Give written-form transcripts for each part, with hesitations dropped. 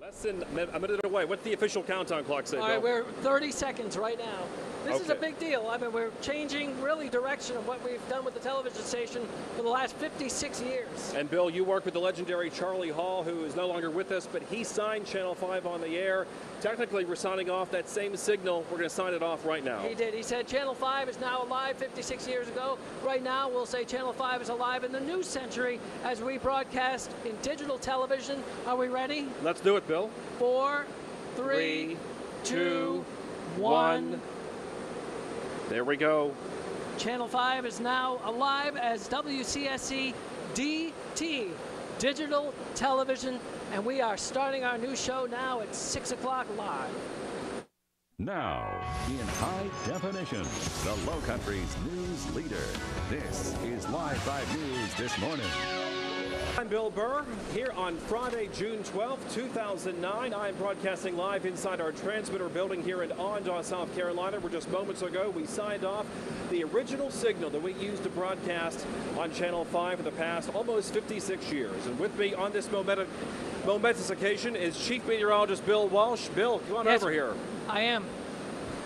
Less than a minute away. What's the official countdown clock say, All Bill? right, we're 30 seconds right now. This is a big deal. I mean, we're changing really direction of what we've done with the television station for the last 56 years. And Bill, you work with the legendary Charlie Hall, who is no longer with us, but he signed Channel 5 on the air. Technically, we're signing off that same signal. We're going to sign it off right now. He did. He said Channel 5 is now alive 56 years ago. Right now, we'll say Channel 5 is alive in the new century as we broadcast in digital television. Are we ready? Let's do it, Bill. 4, 3, 2, 1. There we go. Channel 5 is now alive as WCSC-DT, digital television, and we are starting our new show now at 6 o'clock live. Now, in high definition, the Low Country's news leader. This is Live 5 News This Morning. I'm Bill Burr, here on Friday, June 12th, 2009. I'm broadcasting live inside our transmitter building here in Awendaw, South Carolina, where just moments ago we signed off the original signal that we used to broadcast on Channel 5 for the past almost 56 years. And with me on this momentous occasion is Chief Meteorologist Bill Walsh. Bill, come on over here. I am.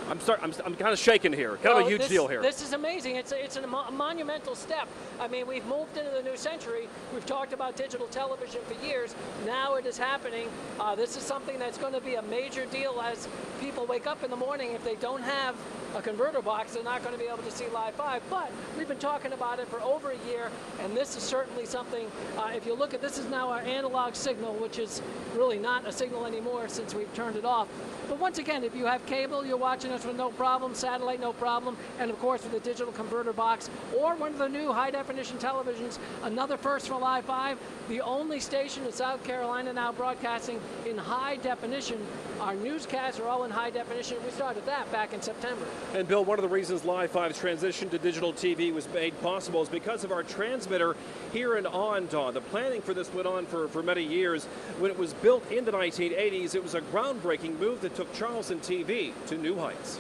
I'm kind of shaking here. Kind of a huge deal here. This is amazing. It's a monumental step. I mean, we've moved into the new century. We've talked about digital television for years. Now it is happening. This is something that's going to be a major deal as people wake up in the morning. If they don't have a converter box, they're not going to be able to see Live 5. But we've been talking about it for over a year, and this is certainly something. If you look at this, is now our analog signal, which is really not a signal anymore since we've turned it off. But once again, if you have cable, you're watching us with no problem, satellite, no problem, and of course with the digital converter box or one of the new high-definition televisions, another first for Live 5, the only station in South Carolina now broadcasting in high definition. Our newscasts are all in high definition. We started that back in September. And Bill, one of the reasons Live 5's transition to digital TV was made possible is because of our transmitter here in Awendaw. The planning for this went on for many years. When it was built in the 1980s, it was a groundbreaking move that took Charleston TV to new heights.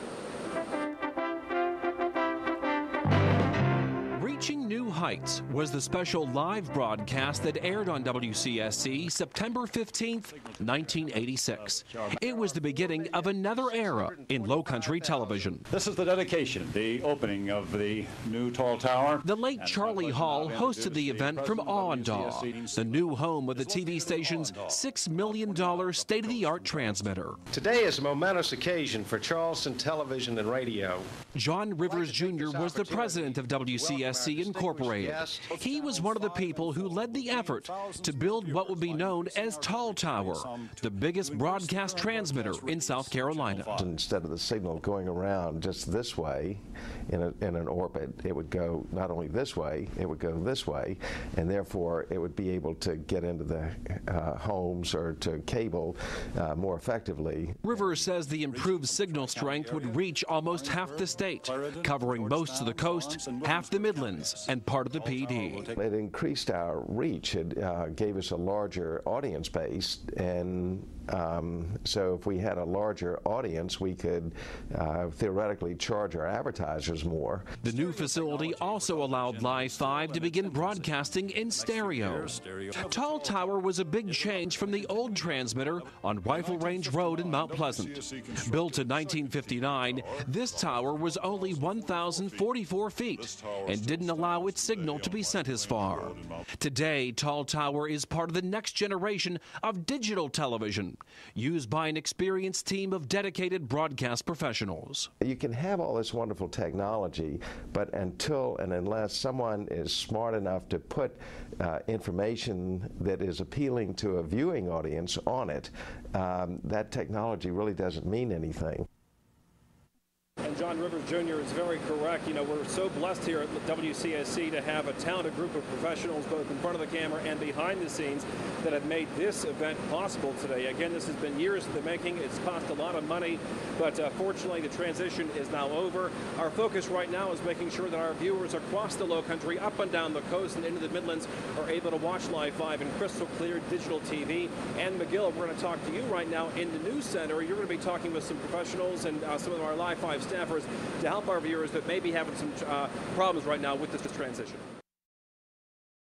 Reaching New Heights was the special live broadcast that aired on WCSC September 15th, 1986. It was the beginning of another era in Low Country television. This is the dedication, the opening of the new tall tower. The late Charlie Hall hosted the event from Awendaw, the new home of the TV station's $6 million state-of-the-art transmitter. Today is a momentous occasion for Charleston television and radio. John Rivers Jr. was the president of WCSC Incorporated. He was one of the people who led the effort to build what would be known as Tall Tower, the biggest broadcast transmitter in South Carolina. Instead of the signal going around just this way in an orbit, it would go not only this way, it would go this way, and therefore it would be able to get into the homes or to cable more effectively. Rivers says the improved signal strength would reach almost half the state, covering most of the coast, half the Midlands, and part of the PD. It increased our reach. It gave us a larger audience base, and so if we had a larger audience, we could theoretically charge our advertisers more. The new facility also allowed Live 5 to begin broadcasting in stereo. Tall Tower was a big change from the old transmitter on Rifle Range Road in Mount Pleasant. Built in 1959, this tower was only 1,044 feet and didn't allow its signal to be sent as far. Today, Tall Tower is part of the next generation of digital television, used by an experienced team of dedicated broadcast professionals. You can have all this wonderful technology, but until and unless someone is smart enough to put information that is appealing to a viewing audience on it, that technology really doesn't mean anything. And John Rivers Jr. is very correct. You know, we're so blessed here at WCSC to have a talented group of professionals both in front of the camera and behind the scenes that have made this event possible today. Again, this has been years in the making. It's cost a lot of money, but fortunately the transition is now over. Our focus right now is making sure that our viewers across the Low Country, up and down the coast and into the Midlands, are able to watch Live 5 in crystal clear digital TV. And McGill, we're going to talk to you right now in the news center. You're going to be talking with some professionals and some of our Live 5 staffers to help our viewers that may be having some problems right now with this transition.